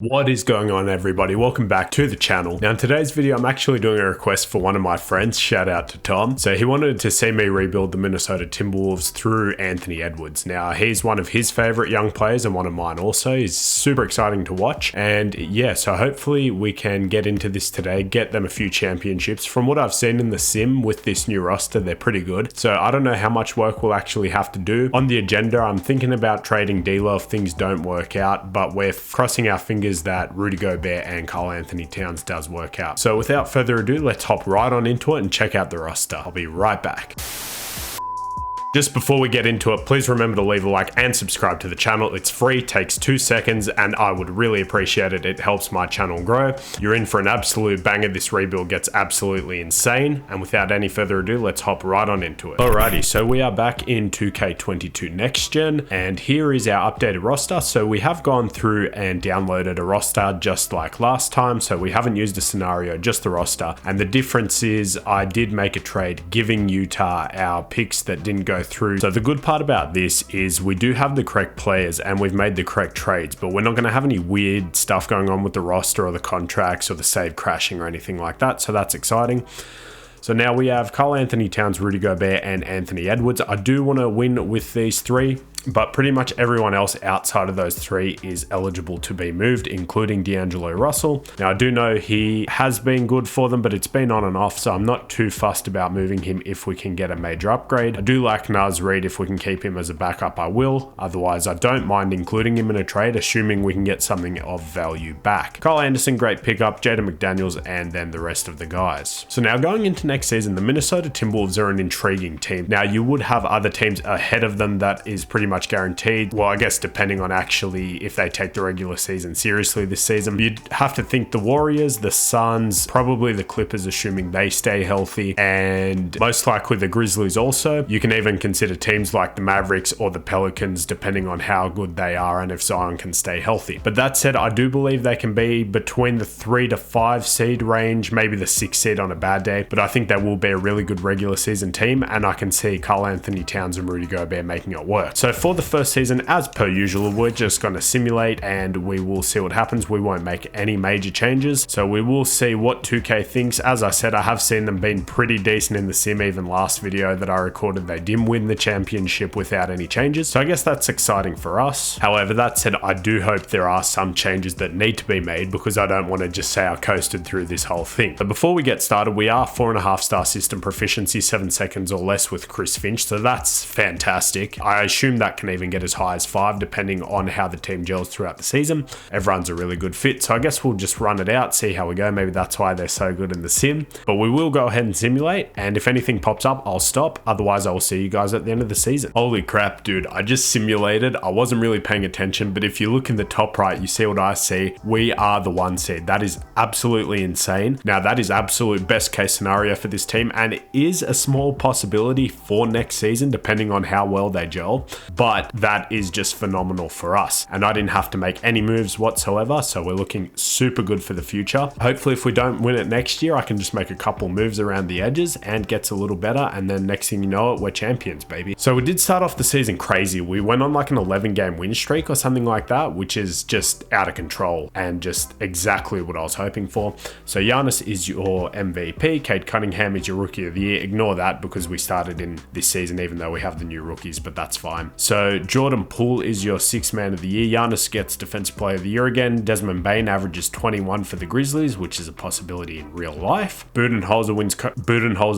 What is going on, everybody? Welcome back to the channel. Now in today's video I'm actually doing a request for one of my friends, shout out to Tom. So he wanted to see me rebuild the Minnesota Timberwolves through Anthony Edwards. Now he's one of his favorite young players and one of mine also. He's super exciting to watch, and yeah, so hopefully we can get into this today, get them a few championships. From what I've seen in the sim with this new roster, they're pretty good. So I don't know how much work we'll actually have to do. On the agenda, I'm thinking about trading D'Lo if things don't work out, but we're crossing our fingers that Rudy Gobert and Karl Anthony Towns does work out. So without further ado, let's hop right on into it and check out the roster. I'll be right back. Just before we get into it, please remember to leave a like and subscribe to the channel. It's free, takes 2 seconds, and I would really appreciate it. It helps my channel grow. You're in for an absolute banger. This rebuild gets absolutely insane. And without any further ado, let's hop right on into it. Alrighty, so we are back in 2K22 Next Gen, and here is our updated roster. So we have gone through and downloaded a roster just like last time. So we haven't used a scenario, just the roster. And the difference is I did make a trade giving Utah our picks that didn't go through. So the good part about this is we do have the correct players and we've made the correct trades, but we're not going to have any weird stuff going on with the roster or the contracts or the save crashing or anything like that. So that's exciting. So now we have Karl Anthony Towns, Rudy Gobert, and Anthony Edwards. I do want to win with these three, but pretty much everyone else outside of those three is eligible to be moved, including D'Angelo Russell. Now, I do know he has been good for them, but it's been on and off, so I'm not too fussed about moving him if we can get a major upgrade. I do like Naz Reid. If we can keep him as a backup, I will. Otherwise, I don't mind including him in a trade, assuming we can get something of value back. Kyle Anderson, great pickup, Jaden McDaniels, and then the rest of the guys. So now going into next season, the Minnesota Timberwolves are an intriguing team. Now, you would have other teams ahead of them that is pretty much guaranteed. Well, I guess depending on actually if they take the regular season seriously this season. You'd have to think the Warriors, the Suns, probably the Clippers, assuming they stay healthy, and most likely the Grizzlies also. You can even consider teams like the Mavericks or the Pelicans, depending on how good they are and if Zion can stay healthy. But that said, I do believe they can be between the 3 to 5 seed range, maybe the 6 seed on a bad day, but I think they will be a really good regular season team, and I can see Karl Anthony Towns and Rudy Gobert making it work. So for the first season, as per usual, we're just going to simulate and we will see what happens. We won't make any major changes, so we will see what 2K thinks. As I said, I have seen them being pretty decent in the sim. Even last video that I recorded, they didn't win the championship without any changes, so I guess that's exciting for us. However, that said, I do hope there are some changes that need to be made, because I don't want to just say I coasted through this whole thing. But before we get started, we are 4.5-star system proficiency, 7 seconds or less with Chris Finch, so that's fantastic. I assume that can even get as high as 5 depending on how the team gels throughout the season. Everyone's a really good fit, so I guess we'll just run it out, see how we go. Maybe that's why they're so good in the sim, but we will go ahead and simulate, and if anything pops up, I'll stop. Otherwise, I will see you guys at the end of the season. Holy crap, dude, I just simulated. I wasn't really paying attention, but if you look in the top right, you see what I see. We are the 1 seed. That is absolutely insane. Now, that is absolute best case scenario for this team, and it is a small possibility for next season depending on how well they gel, but that is just phenomenal for us, and I didn't have to make any moves whatsoever, so we're looking super good for the future. Hopefully, if we don't win it next year, I can just make a couple moves around the edges and gets a little better, and then next thing you know it, we're champions, baby. So we did start off the season crazy. We went on like an 11-game win streak or something like that, which is just out of control and just exactly what I was hoping for. So Giannis is your MVP, Cade Cunningham is your Rookie of the Year. Ignore that because we started in this season even though we have the new rookies, but that's fine. So Jordan Poole is your 6th man of the year. Giannis gets Defensive Player of the Year again. Desmond Bane averages 21 for the Grizzlies, which is a possibility in real life. Budenholzer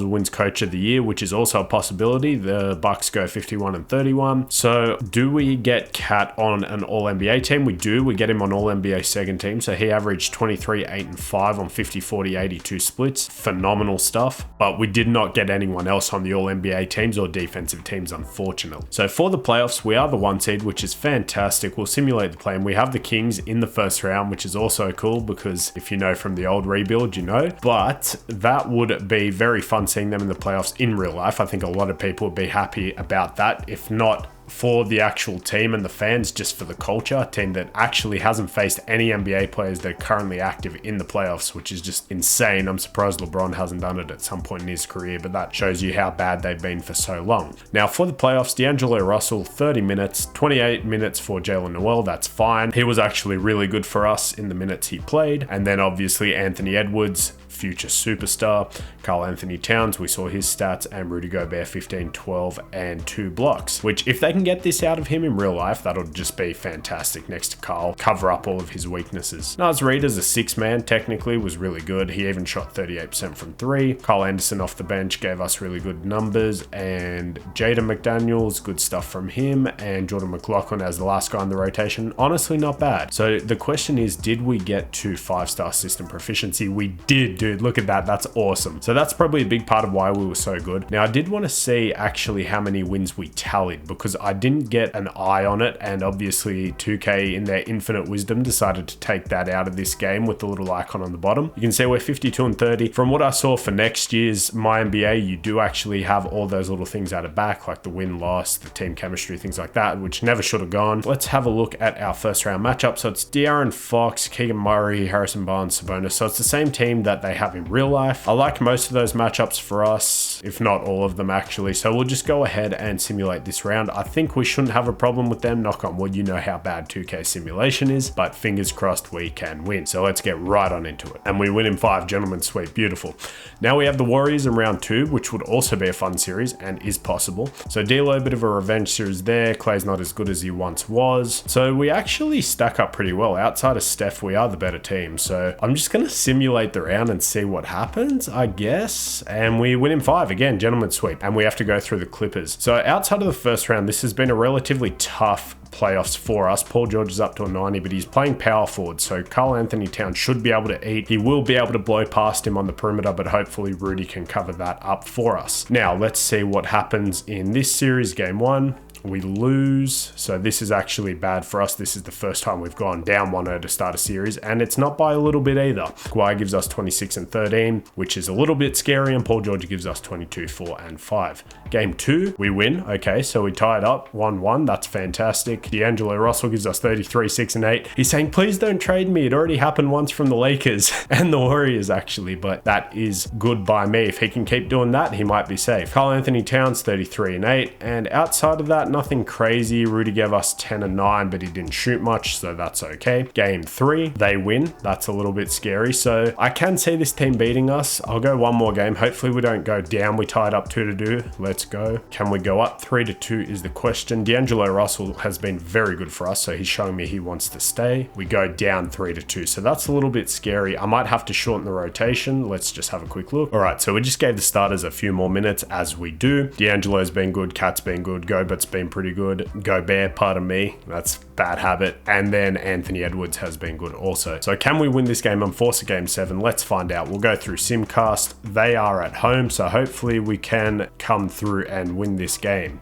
wins Coach of the Year, which is also a possibility. The Bucks go 51 and 31. So do we get Cat on an All-NBA team? We do. We get him on All-NBA second team. So he averaged 23, 8 and 5 on 50, 40, 82 splits. Phenomenal stuff. But we did not get anyone else on the All-NBA teams or defensive teams, unfortunately. So for the playoffs, we are the 1 seed, which is fantastic. We'll simulate the play, and we have the Kings in the first round, which is also cool because if you know from the old rebuild, you know. But that would be very fun seeing them in the playoffs in real life. I think a lot of people would be happy about that. If not for the actual team and the fans, just for the culture, a team that actually hasn't faced any NBA players that are currently active in the playoffs, which is just insane. I'm surprised LeBron hasn't done it at some point in his career, but that shows you how bad they've been for so long. Now for the playoffs, D'Angelo Russell, 30 minutes, 28 minutes for Jalen Noel, that's fine. He was actually really good for us in the minutes he played. And then obviously Anthony Edwards, future superstar. Karl Anthony Towns, we saw his stats, and Rudy Gobert, 15, 12, and 2 blocks, which if they can get this out of him in real life, that'll just be fantastic next to Karl, cover up all of his weaknesses. Naz Reid as a 6-man technically was really good. He even shot 38% from 3. Kyle Anderson off the bench gave us really good numbers, and Jaden McDaniels, good stuff from him, and Jordan McLaughlin as the last guy in the rotation, honestly not bad. So the question is, did we get to 5-star system proficiency? We did, dude. Look at that. That's awesome. So that's probably a big part of why we were so good. Now I did want to see actually how many wins we tallied, because I didn't get an eye on it, and obviously 2K in their infinite wisdom decided to take that out of this game with the little icon on the bottom. You can see we're 52 and 30. From what I saw for next year's My NBA, you do actually have all those little things out of back, like the win-loss, the team chemistry, things like that, which never should have gone. Let's have a look at our first round matchup. So it's De'Aaron Fox, Keegan Murray, Harrison Barnes, Sabonis. So it's the same team that they have in real life. I like most of those matchups for us, if not all of them actually. So we'll just go ahead and simulate this round. I think we shouldn't have a problem with them. Knock on wood, you know how bad 2K simulation is, but fingers crossed we can win. So let's get right on into it. And we win in 5, gentlemen sweep, beautiful. Now we have the Warriors in round 2, which would also be a fun series and is possible. So D'Lo, a bit of a revenge series there. Clay's not as good as he once was. So we actually stack up pretty well. Outside of Steph, we are the better team. So I'm just going to simulate the round and see what happens, I guess. And we win in 5 again, gentlemen sweep. And we have to go through the Clippers. So outside of the first round, this has been a relatively tough playoffs for us. Paul George is up to a 90, but he's playing power forward, so Karl Anthony Towns should be able to eat. He will be able to blow past him on the perimeter, but hopefully Rudy can cover that up for us. Now let's see what happens in this series. Game 1, we lose, so this is actually bad for us. This is the first time we've gone down 1-0 to start a series, and it's not by a little bit either. Kawhi gives us 26 and 13, which is a little bit scary, and Paul George gives us 22, 4, and 5. Game 2, we win. Okay, so we tied up 1-1. That's fantastic. D'Angelo Russell gives us 33, 6, and 8. He's saying, please don't trade me. It already happened once from the Lakers and the Warriors, actually, but that is good by me. If he can keep doing that, he might be safe. Karl Anthony Towns, 33 and 8, and outside of that, nothing crazy. Rudy gave us 10 and 9, but he didn't shoot much, so that's okay. Game 3, they win. That's a little bit scary, so I can see this team beating us. I'll go one more game. Hopefully we don't go down. We tied up 2-2. Let's go. Can we go up? 3-2 is the question. D'Angelo Russell has been very good for us, so he's showing me he wants to stay. We go down 3-2, so that's a little bit scary. I might have to shorten the rotation. Let's just have a quick look. All right, so we just gave the starters a few more minutes, as we do. D'Angelo's been good. Cat's been good. Gobert's been pretty good. Gobert, pardon me. That's bad habit. And then Anthony Edwards has been good also. So can we win this game and force a game 7? Let's find out. We'll go through Simcast. They are at home, so hopefully we can come through and win this game.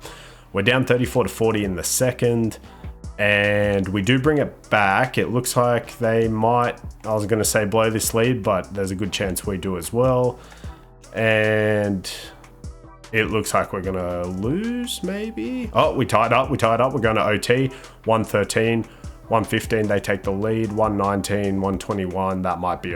We're down 34-40 in the second, and we do bring it back. It looks like they might, I was going to say blow this lead, but there's a good chance we do as well. And it looks like we're going to lose, maybe. Oh, we tied up. We're going to OT. 113, 115. They take the lead. 119, 121. That might be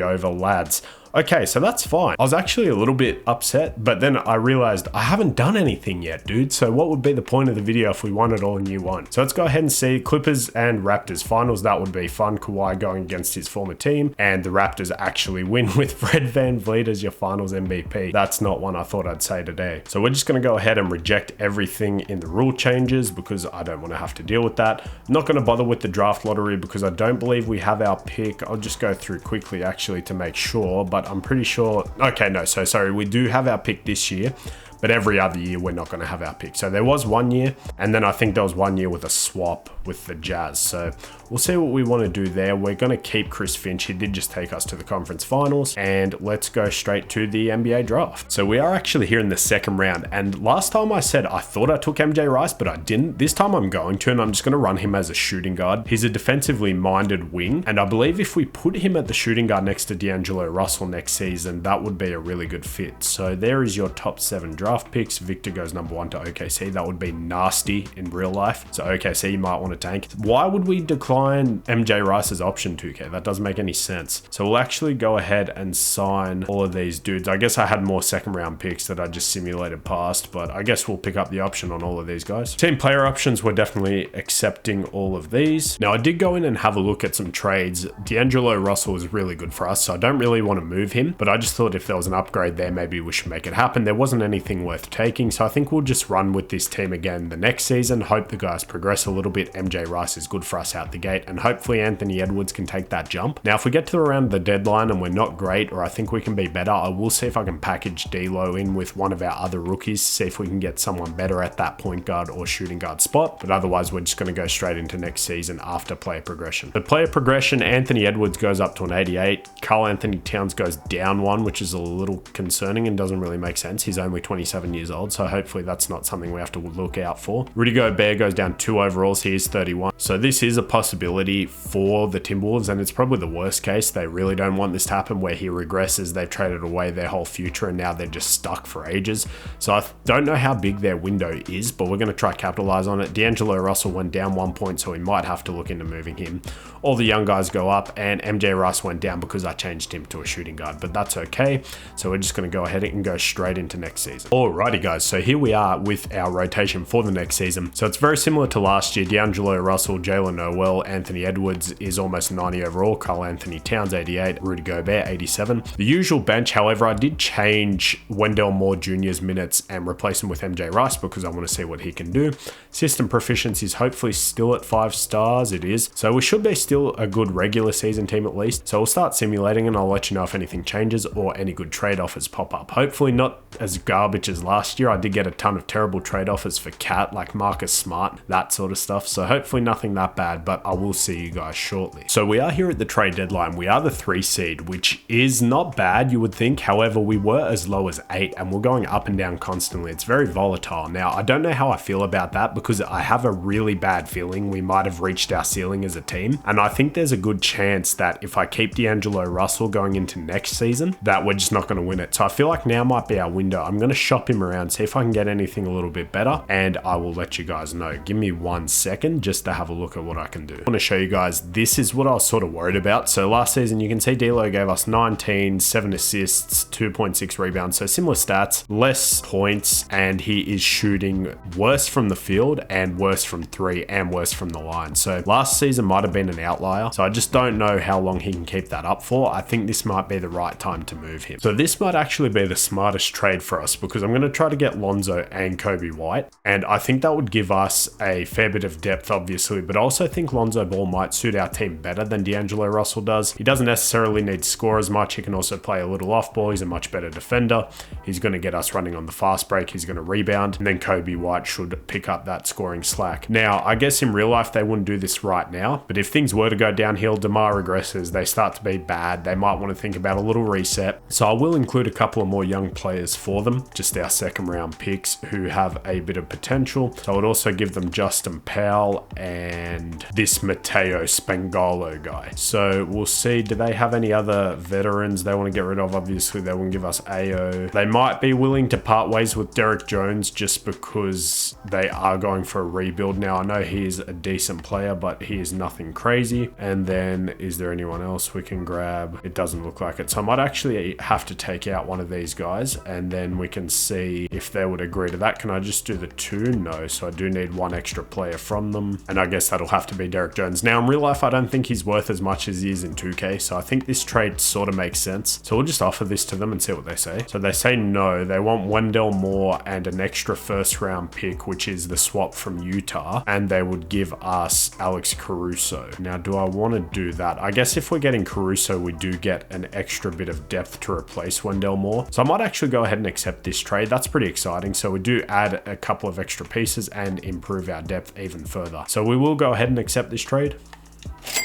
over. Lads. Okay, so that's fine. I was actually a little bit upset, but then I realized I haven't done anything yet, dude. So what would be the point of the video if we won it all and you won? So let's go ahead and see Clippers and Raptors finals. That would be fun. Kawhi going against his former team, and the Raptors actually win with Fred VanVleet as your finals MVP. That's not one I thought I'd say today. So we're just going to go ahead and reject everything in the rule changes because I don't want to have to deal with that. I'm not going to bother with the draft lottery because I don't believe we have our pick. I'll just go through quickly actually to make sure, but I'm pretty sure. Okay, no, so sorry, we do have our pick this year, but every other year we're not going to have our pick. So there was 1 year, and then I think there was 1 year with a swap with the Jazz. So we'll see what we want to do there. We're going to keep Chris Finch. He did just take us to the conference finals, and let's go straight to the NBA draft. So we are actually here in the second round, and last time I said I thought I took MJ Rice, but I didn't. This time I'm going to, and I'm just going to run him as a shooting guard. He's a defensively minded wing, and I believe if we put him at the shooting guard next to D'Angelo Russell next season, that would be a really good fit. So there is your top 7 draft draft picks. Victor goes number 1 to OKC. That would be nasty in real life. So OKC, you might want to tank. Why would we decline MJ Rice's option 2K? That doesn't make any sense. So we'll actually go ahead and sign all of these dudes. I guess I had more second round picks that I just simulated past, but I guess we'll pick up the option on all of these guys. Team player options, we're definitely accepting all of these. Now I did go in and have a look at some trades. D'Angelo Russell is really good for us, so I don't really want to move him, but I just thought if there was an upgrade there, maybe we should make it happen. There wasn't anything worth taking, so I think we'll just run with this team again the next season. Hope the guys progress a little bit. MJ Rice is good for us out the gate, and hopefully Anthony Edwards can take that jump. Now if we get to around the deadline and we're not great, or I think we can be better, I will see if I can package D'Lo in with one of our other rookies, see if we can get someone better at that point guard or shooting guard spot. But otherwise we're just going to go straight into next season after player progression. The player progression, Anthony Edwards goes up to an 88. Karl Anthony Towns goes down 1, which is a little concerning and doesn't really make sense. He's only 27 years old, so hopefully that's not something we have to look out for. Rudy Gobert goes down 2 overalls. He is 31. So this is a possibility for the Timberwolves, and it's probably the worst case. They really don't want this to happen where he regresses. They've traded away their whole future and now they're just stuck for ages. So I don't know how big their window is, but we're going to try capitalize on it. D'Angelo Russell went down 1 point, so we might have to look into moving him. All the young guys go up, and MJ Rice went down because I changed him to a shooting guard, but that's okay. So we're just going to go ahead and go straight into next season. Alrighty guys, so here we are with our rotation for the next season. So it's very similar to last year. D'Angelo Russell, Jalen Noel, Anthony Edwards is almost 90 overall, Karl Anthony Towns 88, Rudy Gobert 87. The usual bench, however, I did change Wendell Moore Jr.'s minutes and replace him with MJ Rice because I want to see what he can do. System proficiency is hopefully still at 5 stars. It is. So we should be still a good regular season team at least. So we'll start simulating and I'll let you know if anything changes or any good trade offers pop up. Hopefully not as garbage as last year. I did get a ton of terrible trade offers for Cat, like Marcus Smart, that sort of stuff. So hopefully nothing that bad, but I will see you guys shortly. So we are here at the trade deadline. We are the 3 seed, which is not bad, you would think. However, we were as low as 8 and we're going up and down constantly. It's very volatile. Now, I don't know how I feel about that because I have a really bad feeling we might have reached our ceiling as a team. And I think there's a good chance that if I keep D'Angelo Russell going into next season, that we're just not going to win it. So I feel like now might be our window. I'm going to shop him around, see if I can get anything a little bit better, and I will let you guys know. Give me 1 second just to have a look at what I can do. I want to show you guys, this is what I was sort of worried about. So last season, you can see D'Lo gave us 19, 7 assists, 2.6 rebounds. So similar stats, less points, and he is shooting worse from the field and worse from 3 and worse from the line. So last season might have been an outlier. So I just don't know how long he can keep that up for. I think this might be the right time to move him. So this might actually be the smartest trade for us because I'm going to try to get Lonzo and Kobe White. And I think that would give us a fair bit of depth, obviously, but I also think Lonzo Ball might suit our team better than D'Angelo Russell does. He doesn't necessarily need to score as much. He can also play a little off ball. He's a much better defender. He's going to get us running on the fast break. He's going to rebound, and then Kobe White should pick up that scoring slack. Now, I guess in real life, they wouldn't do this right now, but if things were to go downhill, DeMar regresses, they start to be bad, they might want to think about a little reset. So I will include a couple of more young players for them, just our second round picks who have a bit of potential. So I would also give them Justin Powell and this Matteo Spangolo guy. So we'll see, do they have any other veterans they want to get rid of? Obviously they won't give us AO. They might be willing to part ways with Derek Jones just because they are going for a rebuild. Now I know he is a decent player, but he is nothing crazy. And then is there anyone else we can grab? It doesn't look like it. So I might actually have to take out one of these guys and then we can see if they would agree to that. Can I just do the 2? No. So I do need 1 extra player from them. And I guess that'll have to be Derek Jones. Now in real life, I don't think he's worth as much as he is in 2K. So I think this trade sort of makes sense. So we'll just offer this to them and see what they say. So they say no. They want Wendell Moore and an extra first round pick, which is the swap from Utah. And they would give us Alex Caruso. Now, do I want to do that? I guess if we're getting Caruso, we do get an extra bit of depth to replace Wendell Moore. So I might actually go ahead and accept this trade. That's pretty exciting. So we do add a couple of extra pieces and improve our depth even further. So we will go ahead and accept this trade.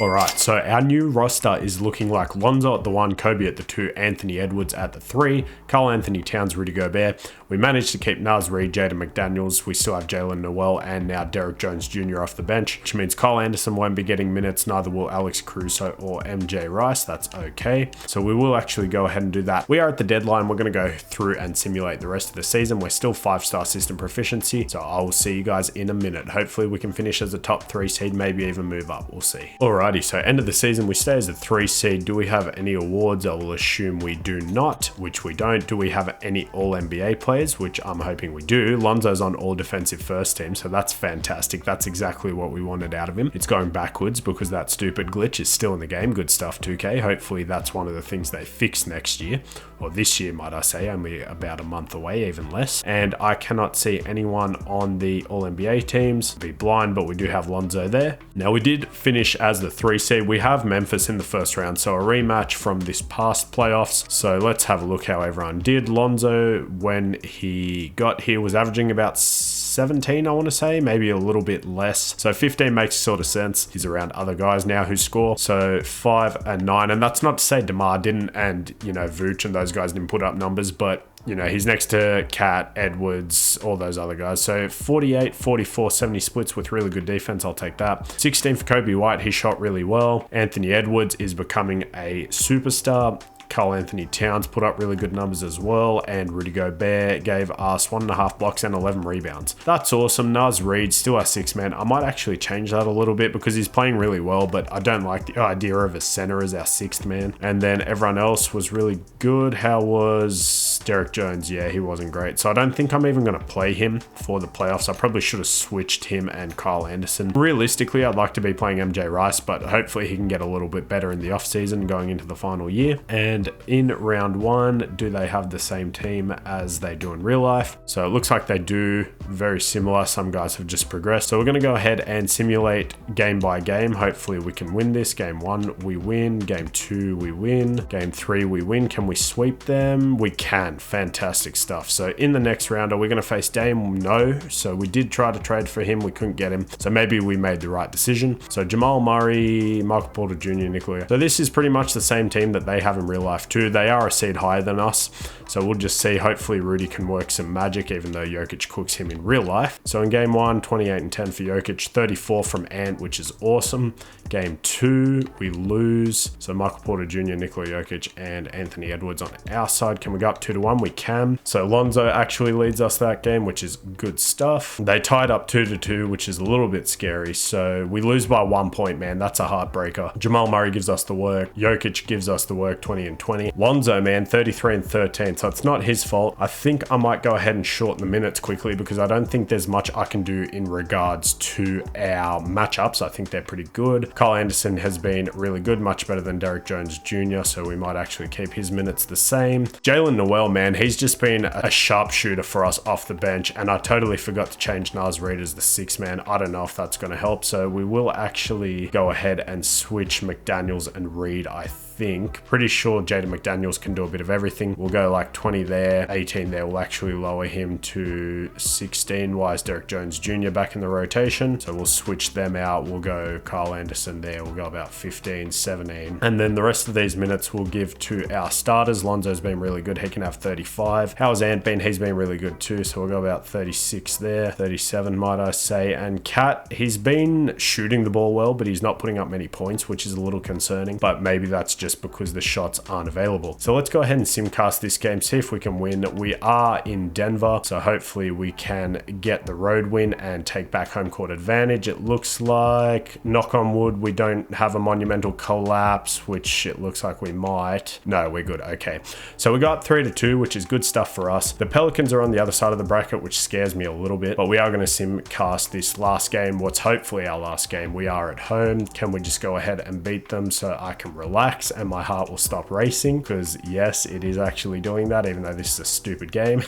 Alright, so our new roster is looking like Lonzo at the 1, Kobe at the 2, Anthony Edwards at the 3, Karl Anthony Towns, Rudy Gobert. We managed to keep Naz Reid, Jaden McDaniels. We still have Jalen Noel and now Derek Jones Jr. off the bench, which means Kyle Anderson won't be getting minutes, neither will Alex Caruso or MJ Rice. That's okay. So we will actually go ahead and do that. We are at the deadline. We're going to go through and simulate the rest of the season. We're still 5-star system proficiency, so I will see you guys in a minute. Hopefully we can finish as a top 3 seed, maybe even move up. We'll see. Alrighty, so end of the season, we stay as a 3 seed. Do we have any awards? I will assume we do not, which we don't. Do we have any All-NBA players? Which I'm hoping we do. Lonzo's on all defensive first team, so that's fantastic. That's exactly what we wanted out of him. It's going backwards because that stupid glitch is still in the game. Good stuff, 2K. Hopefully that's one of the things they fix next year, or this year, might I say, only about a month away, even less. And I cannot see anyone on the All-NBA teams. Be blind, but we do have Lonzo there. Now, we did finish as the 3 seed. We have Memphis in the first round, so a rematch from this past playoffs. So let's have a look how everyone did. Lonzo, when he got here, was averaging about 17, I want to say, maybe a little bit less. So 15 makes sort of sense. He's around other guys now who score. So 5 and 9, and that's not to say DeMar didn't, and Vooch and those guys didn't put up numbers, but he's next to Cat, Edwards, all those other guys. So 48, 44, 70 splits with really good defense. I'll take that. 16 for Kobe White. He shot really well. Anthony Edwards is becoming a superstar. Karl Anthony Towns put up really good numbers as well, and Rudy Gobert gave us 1.5 blocks and 11 rebounds. That's awesome. Naz Reid still our 6th man. I might actually change that a little bit because he's playing really well, but I don't like the idea of a center as our 6th man. And then everyone else was really good. How was Derek Jones? Yeah, he wasn't great. So I don't think I'm even going to play him for the playoffs. I probably should have switched him and Kyle Anderson. Realistically, I'd like to be playing MJ Rice, but hopefully he can get a little bit better in the offseason going into the final year. And in round 1, do they have the same team as they do in real life? So it looks like they do. Very similar. Some guys have just progressed. So we're going to go ahead and simulate game by game. Hopefully we can win this. Game 1, we win. Game 2, we win. Game 3, we win. Can we sweep them? We can. Fantastic stuff. So in the next round, are we going to face Dame? No. So we did try to trade for him. We couldn't get him. So maybe we made the right decision. So Jamal Murray, Michael Porter Jr., Nicola. So this is pretty much the same team that they have in real life too. They are a seed higher than us. So we'll just see. Hopefully Rudy can work some magic, even though Jokic cooks him in real life. So in game 1, 28 and 10 for Jokic, 34 from Ant, which is awesome. Game 2, we lose. So Michael Porter Jr., Nikola Jokic, and Anthony Edwards on our side. Can we go up 2-1? We can. So Lonzo actually leads us that game, which is good stuff. They tied up 2-2, which is a little bit scary. So we lose by 1 point, man. That's a heartbreaker. Jamal Murray gives us the work. Jokic gives us the work, 20 and 20. Lonzo, man, 33 and 13. So it's not his fault. I think I might go ahead and shorten the minutes quickly because I don't think there's much I can do in regards to our matchups. I think they're pretty good. Kyle Anderson has been really good, much better than Derek Jones Jr., so we might actually keep his minutes the same. Jalen Noel, man, he's just been a sharpshooter for us off the bench, and I totally forgot to change Naz Reid as the 6th man. I don't know if that's going to help, so we will actually go ahead and switch McDaniels and Reid, I think. Pretty sure Jaden McDaniels can do a bit of everything. We'll go like 20 there, 18 there. We'll actually lower him to 16. Why is Derek Jones Jr. back in the rotation? So we'll switch them out. We'll go Kyle Anderson there. We'll go about 15, 17. And then the rest of these minutes we'll give to our starters. Lonzo's been really good. He can have 35. How's Ant been? He's been really good too. So we'll go about 36 there, 37 might I say. And Cat, he's been shooting the ball well, but he's not putting up many points, which is a little concerning. But maybe that's just because the shots aren't available. So let's go ahead and simcast this game, see if we can win. We are in Denver, so hopefully we can get the road win and take back home court advantage. It looks like, knock on wood, we don't have a monumental collapse, which it looks like we might. No, we're good. Okay. So we got 3-2, which is good stuff for us. The Pelicans are on the other side of the bracket, which scares me a little bit, but we are going to simcast this last game, what's hopefully our last game. We are at home. Can we just go ahead and beat them so I can relax and my heart will stop racing, because yes, it is actually doing that, even though this is a stupid game.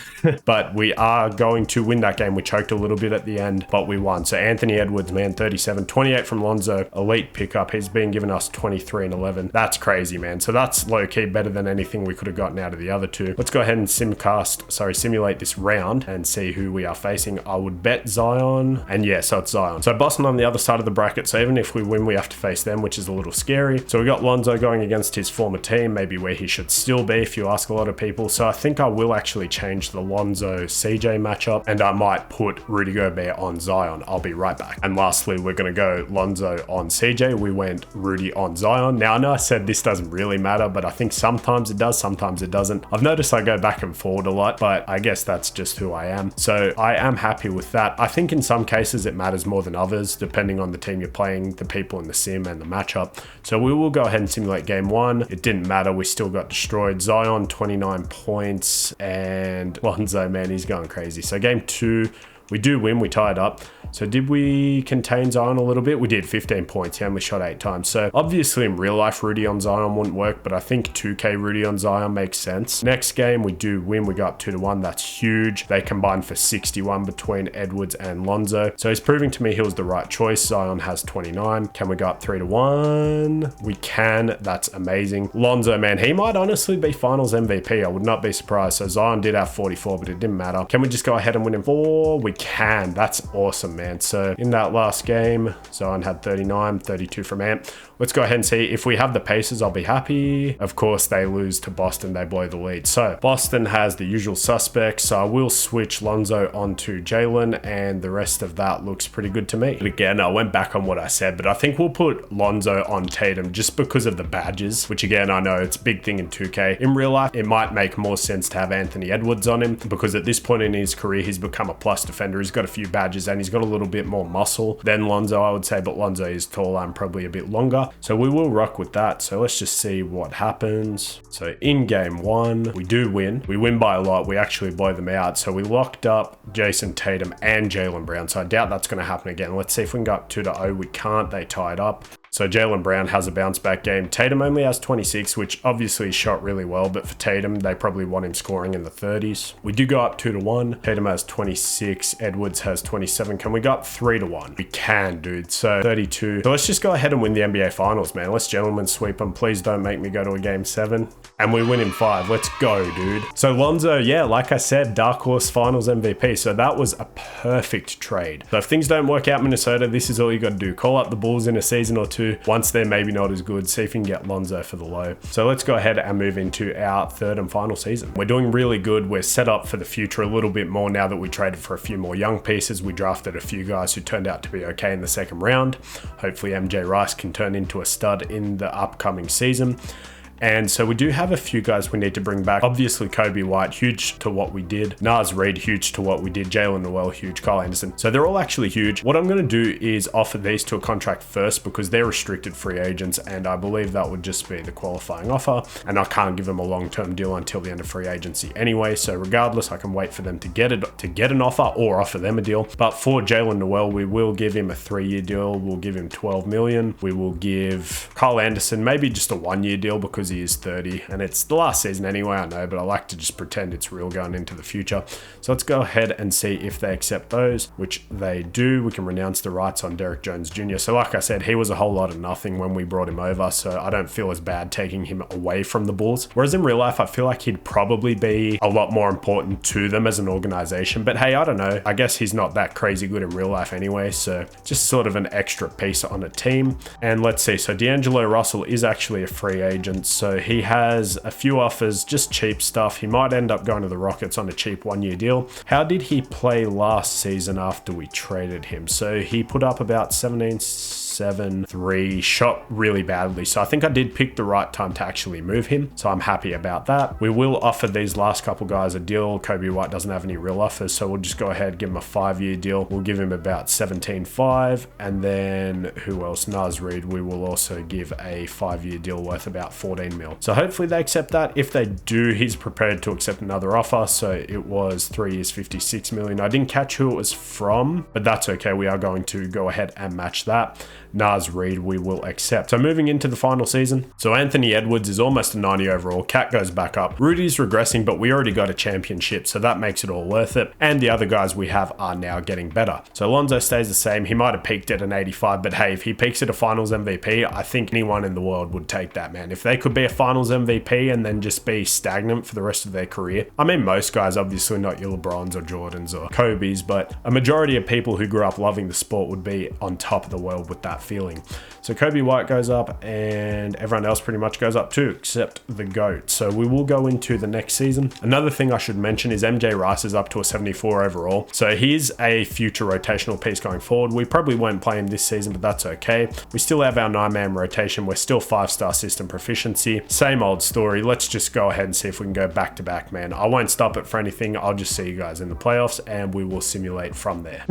But we are going to win that game. We choked a little bit at the end, but we won. So Anthony Edwards, man, 37, 28 from Lonzo, elite pickup. He's been giving us 23 and 11. That's crazy, man. So that's low-key better than anything we could have gotten out of the other two. Let's go ahead and simulate this round and see who we are facing. I would bet Zion, and yeah, so it's Zion. So Boston on the other side of the bracket, so even if we win, we have to face them, which is a little scary. So we got Lonzo going against his former team, maybe where he should still be if you ask a lot of people. So I think I will actually change the Lonzo CJ matchup, and I might put Rudy Gobert on Zion. I'll be right back. And lastly, we're going to go Lonzo on CJ. We went Rudy on Zion. Now I know I said this doesn't really matter, but I think sometimes it does, sometimes it doesn't. I've noticed I go back and forward a lot, but I guess that's just who I am. So I am happy with that. I think in some cases it matters more than others, depending on the team you're playing, the people in the sim, and the matchup. So we will go ahead and simulate game one. It didn't matter. We still got destroyed. Zion, 29 points, and Lonzo, man, he's going crazy. So game two, we do win. We tied up. So did we contain Zion a little bit? We did, 15 points. He only shot 8 times. So obviously in real life, Rudy on Zion wouldn't work, but I think 2K Rudy on Zion makes sense. Next game, we do win. We got 2-1. That's huge. They combined for 61 between Edwards and Lonzo. So he's proving to me he was the right choice. Zion has 29. Can we go up 3-1? We can. That's amazing. Lonzo, man, he might honestly be finals MVP. I would not be surprised. So Zion did have 44, but it didn't matter. Can we just go ahead and win him 4? We can. That's awesome, man. So in that last game, Zion had 39, 32 from Ant. Let's go ahead and see if we have the Pacers. I'll be happy. Of course, they lose to Boston. They blow the lead. So Boston has the usual suspects. So I will switch Lonzo onto Jalen, and the rest of that looks pretty good to me. But again, I went back on what I said, but I think we'll put Lonzo on Tatum just because of the badges, which again, I know it's a big thing in 2K. In real life, it might make more sense to have Anthony Edwards on him, because at this point in his career, he's become a plus defender. He's got a few badges and he's got a little bit more muscle than Lonzo, I would say, but Lonzo is taller and probably a bit longer. So we will rock with that. So let's just see what happens. So in game one, we do win. We win by a lot. We actually blow them out. So we locked up Jason Tatum and Jaylen Brown. So I doubt that's going to happen again. Let's see if we can go up 2-0. We can't. They tied up. So Jaylen Brown has a bounce back game. Tatum only has 26, which obviously shot really well, but for Tatum, they probably want him scoring in the 30s. We do go up 2-1. Tatum has 26. Edwards has 27. Can we go up 3-1? We can, dude. So 32. So let's just go ahead and win the NBA Finals, man. Let's gentlemen sweep them. Please don't make me go to a game 7. And we win in 5. Let's go, dude. So Lonzo, yeah, like I said, Dark Horse Finals MVP. So that was a perfect trade. So if things don't work out, Minnesota, this is all you got to do. Call up the Bulls in a season or two. Once they're maybe not as good, see if you can get Lonzo for the low. So let's go ahead and move into our third and final season. We're doing really good. We're set up for the future a little bit more now that we traded for a few more young pieces. We drafted a few guys who turned out to be okay in the second round. Hopefully MJ Rice can turn into a stud in the upcoming season. And so we do have a few guys we need to bring back. Obviously, Kobe White, huge to what we did. Naz Reid, huge to what we did. Jalen Noel, huge. Kyle Anderson. So they're all actually huge. What I'm going to do is offer these to a contract first, because they're restricted free agents, and I believe that would just be the qualifying offer. And I can't give them a long-term deal until the end of free agency anyway. So regardless, I can wait for them to get an offer or offer them a deal. But for Jalen Noel, we will give him a 3-year deal. We'll give him $12 million. We will give Kyle Anderson maybe just a 1-year deal, because he is 30 and it's the last season anyway, I know, but I like to just pretend it's real going into the future. So let's go ahead and see if they accept those, which they do. We can renounce the rights on Derrick Jones Jr. So like I said, he was a whole lot of nothing when we brought him over, so I don't feel as bad taking him away from the Bulls. Whereas in real life, I feel like he'd probably be a lot more important to them as an organization. But hey, I don't know. I guess he's not that crazy good in real life anyway, so just sort of an extra piece on a team. And let's see, so D'Angelo Russell is actually a free agent, so he has a few offers, just cheap stuff. He might end up going to the Rockets on a cheap 1-year deal. How did he play last season after we traded him? So he put up about 17-7-3, shot really badly. So I think I did pick the right time to actually move him. So I'm happy about that. We will offer these last couple guys a deal. Kobe White doesn't have any real offers, so we'll just go ahead, give him a 5-year deal. We'll give him about 17.5. And then who else? Naz Reid, we will also give a 5-year deal worth about 14 mil. So hopefully they accept that. If they do, he's prepared to accept another offer. So it was 3 years, 56 million. I didn't catch who it was from, but that's okay. We are going to go ahead and match that. Naz Reid we will accept. So moving into the final season. So Anthony Edwards is almost a 90 overall. Cat goes back up. Rudy's regressing, but we already got a championship, so that makes it all worth it. And the other guys we have are now getting better. So Lonzo stays the same. He might have peaked at an 85, but hey, if he peaks at a finals MVP, I think anyone in the world would take that, man. If they could be a finals MVP and then just be stagnant for the rest of their career. I mean, most guys, obviously not your LeBrons or Jordans or Kobe's, but a majority of people who grew up loving the sport would be on top of the world with that feeling. So Kobe White goes up and everyone else pretty much goes up too, except the GOAT. So we will go into the next season. Another thing I should mention is MJ Rice is up to a 74 overall. So he's a future rotational piece going forward. We probably won't play him this season, but that's okay. We still have our 9-man rotation. We're still 5-star system proficiency. Same old story. Let's just go ahead and see if we can go back to back, man. I won't stop it for anything. I'll just see you guys in the playoffs and we will simulate from there.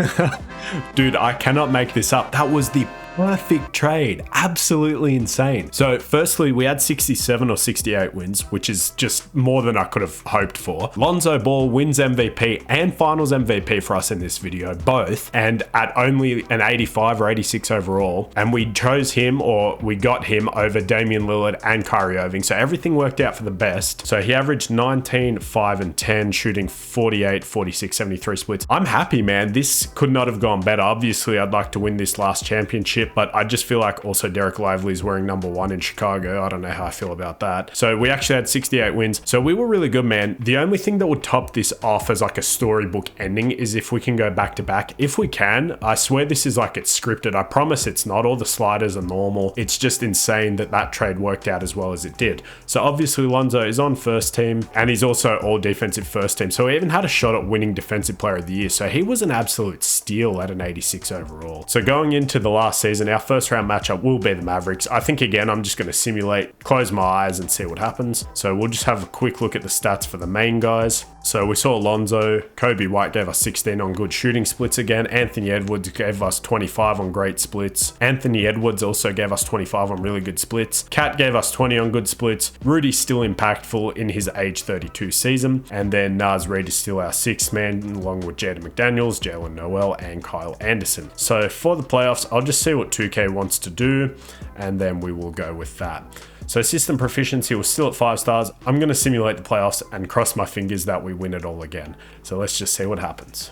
Dude, I cannot make this up. That was the perfect trade. Absolutely insane. So firstly, we had 67 or 68 wins, which is just more than I could have hoped for. Lonzo Ball wins MVP and finals MVP for us in this video, both, and at only an 85 or 86 overall. And we chose him, or we got him over Damian Lillard and Kyrie Irving. So everything worked out for the best. So he averaged 19, 5 and 10, shooting 48, 46, 73 splits. I'm happy, man. This could not have gone better. Obviously, I'd like to win this last championship, but I just feel like also Derek Lively is wearing #1 in Chicago. I don't know how I feel about that. So we actually had 68 wins. So we were really good, man. The only thing that would top this off as like a storybook ending is if we can go back to back. If we can, I swear this is like it's scripted. I promise it's not. All the sliders are normal. It's just insane that that trade worked out as well as it did. So obviously Lonzo is on first team and he's also all defensive first team. So he even had a shot at winning defensive player of the year. So he was an absolute steal at an 86 overall. So going into the last season, our first round matchup will be the Mavericks. I think again, I'm just going to simulate, close my eyes and see what happens. So we'll just have a quick look at the stats for the main guys. So we saw Lonzo, Kobe White gave us 16 on good shooting splits again. Anthony Edwards gave us 25 on great splits. Anthony Edwards also gave us 25 on really good splits. Cat gave us 20 on good splits. Rudy's still impactful in his age 32 season. And then Naz Reid is still our 6th man, along with Jaden McDaniels, Jalen Noel, and Kyle Anderson. So for the playoffs, I'll just see what 2K wants to do, and then we will go with that. So system proficiency was still at 5 stars. I'm going to simulate the playoffs and cross my fingers that we win it all again. So let's just see what happens.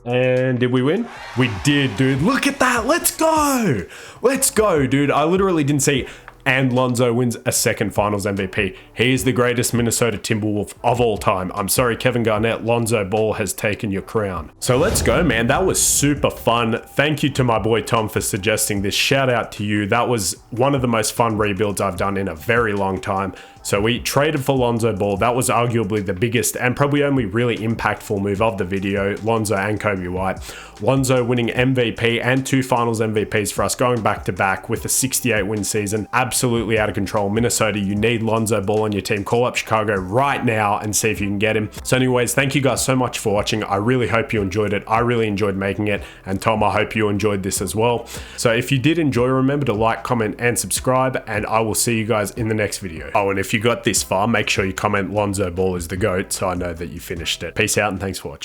And did we win? We did, dude. Look at that. Let's go. Let's go, dude. I literally didn't see. And Lonzo wins a second finals MVP. He is the greatest Minnesota Timberwolf of all time. I'm sorry, Kevin Garnett, Lonzo Ball has taken your crown. So let's go, man. That was super fun. Thank you to my boy Tom for suggesting this. Shout out to you. That was one of the most fun rebuilds I've done in a very long time. So we traded for Lonzo Ball. That was arguably the biggest and probably only really impactful move of the video, Lonzo and Kobe White. Lonzo winning MVP and 2 finals MVPs for us, going back to back with a 68 win season. Absolutely out of control. Minnesota, you need Lonzo Ball on your team. Call up Chicago right now and see if you can get him. So anyways, thank you guys so much for watching. I really hope you enjoyed it. I really enjoyed making it. And Tom, I hope you enjoyed this as well. So if you did enjoy, remember to like, comment, and subscribe, and I will see you guys in the next video. Oh, and if you got this far, make sure you comment Lonzo Ball is the GOAT so I know that you finished it. Peace out and thanks for watching.